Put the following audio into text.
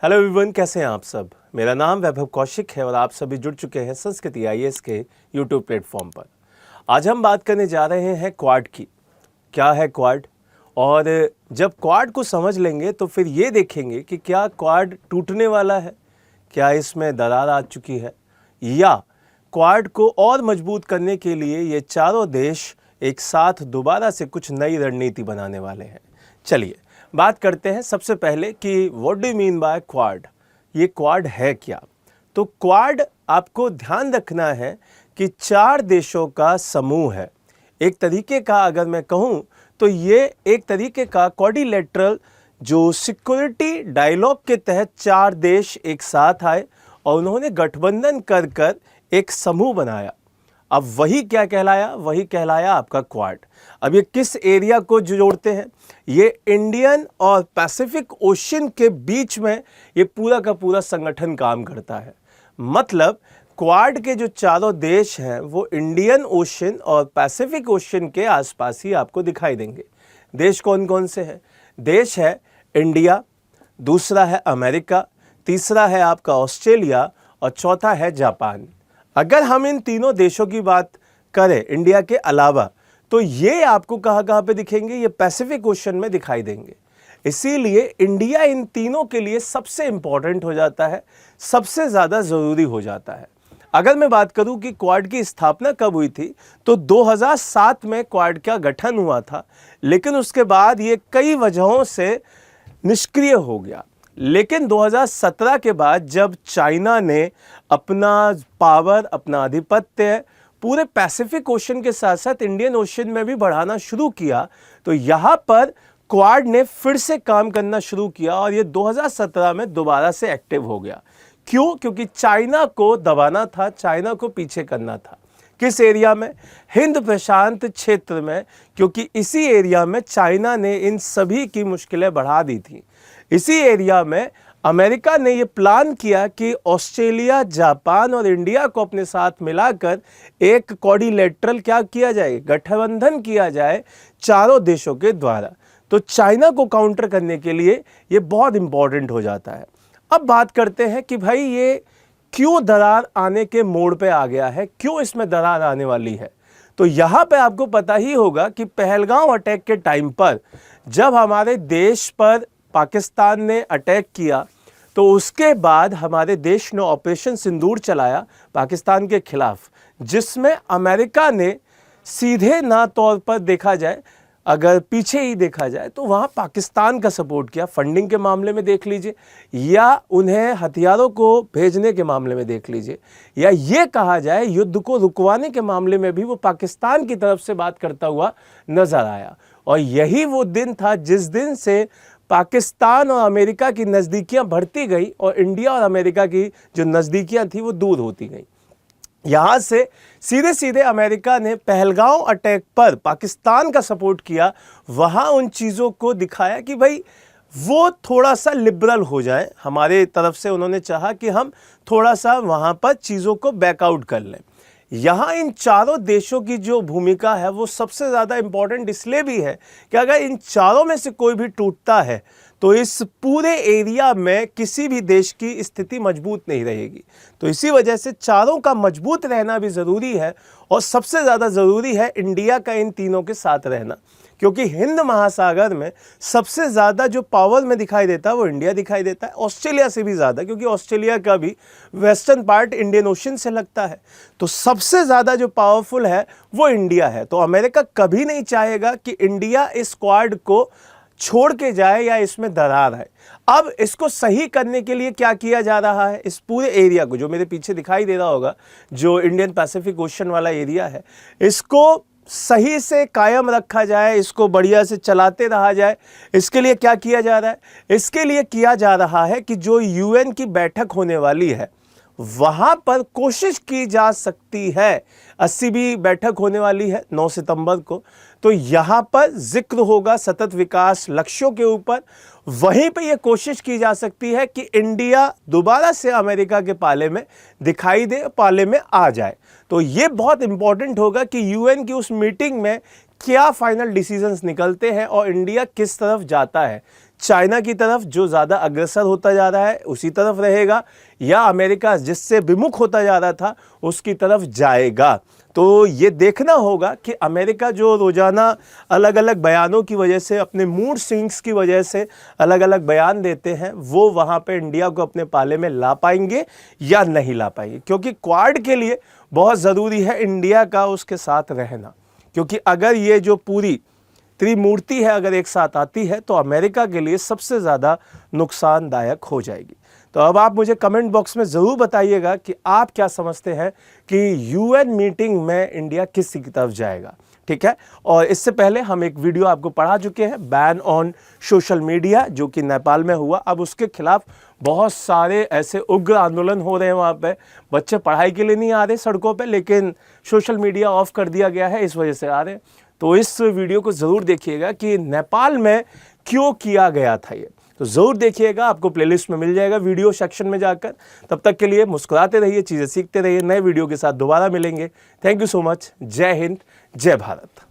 Hello everyone, कैसे हैं आप सब। मेरा नाम वैभव कौशिक है और आप सभी जुड़ चुके हैं संस्कृति आईएएस के यूट्यूब प्लेटफॉर्म पर। आज हम बात करने जा रहे हैं क्वाड की। क्या है क्वाड, और जब क्वाड को समझ लेंगे तो फिर ये देखेंगे कि क्या क्वाड टूटने वाला है, क्या इसमें दरार आ चुकी है, या क्वाड को और मजबूत करने के लिए ये चारों देश एक साथ दोबारा से कुछ नई रणनीति बनाने वाले हैं। चलिए बात करते हैं सबसे पहले कि what do you mean by quad. ये क्वाड है क्या। तो क्वाड आपको ध्यान रखना है कि 4 देशों का समूह है। एक तरीके का अगर मैं कहूँ तो ये एक तरीके का क्वाड्रिलेटरल जो सिक्योरिटी डायलॉग के तहत 4 देश एक साथ आए और उन्होंने गठबंधन कर कर एक समूह बनाया। अब वही क्या कहलाया, वही कहलाया आपका क्वाड। अब ये किस एरिया को जोड़ते हैं, ये इंडियन और पैसिफिक ओशन के बीच में ये पूरा का पूरा संगठन काम करता है। मतलब क्वाड के जो चारों देश हैं वो इंडियन ओशन और पैसिफिक ओशन के आसपास ही आपको दिखाई देंगे। देश कौन कौन से हैं? देश है इंडिया, दूसरा है अमेरिका, तीसरा है आपका ऑस्ट्रेलिया और चौथा है जापान। अगर हम इन तीनों देशों की बात करें इंडिया के अलावा, तो ये आपको कहाँ पे दिखेंगे? ये पैसिफिक ओशन में दिखाई देंगे। इसीलिए इंडिया इन तीनों के लिए सबसे इंपॉर्टेंट हो जाता है, सबसे ज़्यादा ज़रूरी हो जाता है। अगर मैं बात करूं कि क्वाड की स्थापना कब हुई थी, तो 2007 में क्वाड का गठन हुआ था, लेकिन उसके बाद ये कई वजहों से निष्क्रिय हो गया। लेकिन 2017 के बाद जब चाइना ने अपना पावर, अपना आधिपत्य पूरे पैसिफिक ओशन के साथ साथ इंडियन ओशन में भी बढ़ाना शुरू किया, तो यहाँ पर क्वाड ने फिर से काम करना शुरू किया और ये 2017 में दोबारा से एक्टिव हो गया। क्यों? क्योंकि चाइना को दबाना था, चाइना को पीछे करना था। किस एरिया में? हिंद प्रशांत क्षेत्र में, क्योंकि इसी एरिया में चाइना ने इन सभी की मुश्किलें बढ़ा दी थी। इसी एरिया में अमेरिका ने ये प्लान किया कि ऑस्ट्रेलिया, जापान और इंडिया को अपने साथ मिलाकर एक क्वाड्रिलेटरल क्या किया जाए, गठबंधन किया जाए चारों देशों के द्वारा। तो चाइना को काउंटर करने के लिए ये बहुत इंपॉर्टेंट हो जाता है। अब बात करते हैं कि भाई ये क्यों दरार आने के मोड़ पे आ गया है, क्यों इसमें दरार आने वाली है। तो यहाँ पे आपको पता ही होगा कि पहलगाम अटैक के टाइम पर जब हमारे देश पर पाकिस्तान ने अटैक किया, तो उसके बाद हमारे देश ने ऑपरेशन सिंदूर चलाया पाकिस्तान के खिलाफ, जिसमें अमेरिका ने सीधे ना तौर पर देखा जाए, अगर पीछे ही देखा जाए तो वहाँ पाकिस्तान का सपोर्ट किया। फंडिंग के मामले में देख लीजिए, या उन्हें हथियारों को भेजने के मामले में देख लीजिए, या ये कहा जाए युद्ध को रुकवाने के मामले में भी वो पाकिस्तान की तरफ से बात करता हुआ नजर आया। और यही वो दिन था जिस दिन से पाकिस्तान और अमेरिका की नज़दीकियाँ बढ़ती गई और इंडिया और अमेरिका की जो नज़दीकियाँ थी वो दूर होती गई। यहाँ से सीधे सीधे अमेरिका ने पहलगाम अटैक पर पाकिस्तान का सपोर्ट किया, वहाँ उन चीज़ों को दिखाया कि भाई वो थोड़ा सा लिबरल हो जाए। हमारे तरफ से उन्होंने चाहा कि हम थोड़ा सा वहाँ पर चीज़ों को बैकआउट कर लें। यहाँ इन चारों देशों की जो भूमिका है वो सबसे ज़्यादा इम्पॉर्टेंट इसलिए भी है कि अगर इन चारों में से कोई भी टूटता है तो इस पूरे एरिया में किसी भी देश की स्थिति मजबूत नहीं रहेगी। तो इसी वजह से चारों का मजबूत रहना भी ज़रूरी है, और सबसे ज़्यादा ज़रूरी है इंडिया का इन तीनों के साथ रहना, क्योंकि हिंद महासागर में सबसे ज़्यादा जो पावर में दिखाई देता है वो इंडिया दिखाई देता है, ऑस्ट्रेलिया से भी ज़्यादा, क्योंकि ऑस्ट्रेलिया का भी वेस्टर्न पार्ट इंडियन ओशन से लगता है। तो सबसे ज़्यादा जो पावरफुल है वो इंडिया है। तो अमेरिका कभी नहीं चाहेगा कि इंडिया इस क्वाड को छोड़ के जाए या इसमें दरार आए। अब इसको सही करने के लिए क्या किया जा रहा है, इस पूरे एरिया को, जो मेरे पीछे दिखाई दे रहा होगा, जो इंडियन पैसिफिक ओशन वाला एरिया है, इसको सही से कायम रखा जाए, इसको बढ़िया से चलाते रहा जाए। इसके लिए क्या किया जा रहा है? इसके लिए किया जा रहा है कि जो यूएन की बैठक होने वाली है वहाँ पर कोशिश की जा सकती है। 80वीं बैठक होने वाली है 9 सितंबर को, तो यहाँ पर जिक्र होगा सतत विकास लक्ष्यों के ऊपर। वहीं पे ये कोशिश की जा सकती है कि इंडिया दोबारा से अमेरिका के पाले में दिखाई दे, पाले में आ जाए। तो ये बहुत इंपॉर्टेंट होगा कि यूएन की उस मीटिंग में क्या फाइनल डिसीजंस निकलते हैं और इंडिया किस तरफ जाता है, चाइना की तरफ जो ज़्यादा अग्रसर होता जा रहा है उसी तरफ रहेगा, या अमेरिका जिससे विमुख होता जा रहा था उसकी तरफ जाएगा। तो ये देखना होगा कि अमेरिका जो रोज़ाना अलग अलग बयानों की वजह से, अपने मूड स्विंग्स की वजह से अलग अलग बयान देते हैं, वो वहाँ पे इंडिया को अपने पाले में ला पाएंगे या नहीं ला पाएंगे। क्योंकि क्वाड के लिए बहुत ज़रूरी है इंडिया का उसके साथ रहना, क्योंकि अगर ये जो पूरी त्रिमूर्ति है अगर एक साथ आती है तो अमेरिका के लिए सबसे ज़्यादा नुकसानदायक हो जाएगी। तो अब आप मुझे कमेंट बॉक्स में ज़रूर बताइएगा कि आप क्या समझते हैं कि यूएन मीटिंग में इंडिया किस की तरफ जाएगा, ठीक है। और इससे पहले हम एक वीडियो आपको पढ़ा चुके हैं, बैन ऑन सोशल मीडिया, जो कि नेपाल में हुआ। अब उसके खिलाफ बहुत सारे ऐसे उग्र आंदोलन हो रहे हैं वहाँ पे। बच्चे पढ़ाई के लिए नहीं आ रहे सड़कों पे, लेकिन सोशल मीडिया ऑफ कर दिया गया है, इस वजह से आ रहे हैं। तो इस वीडियो को ज़रूर देखिएगा कि नेपाल में क्यों किया गया था ये, तो ज़रूर देखिएगा, आपको प्लेलिस्ट में मिल जाएगा वीडियो सेक्शन में जाकर। तब तक के लिए मुस्कुराते रहिए, चीज़ें सीखते रहिए। नए वीडियो के साथ दोबारा मिलेंगे। Thank you so much. जय हिंद, जय भारत।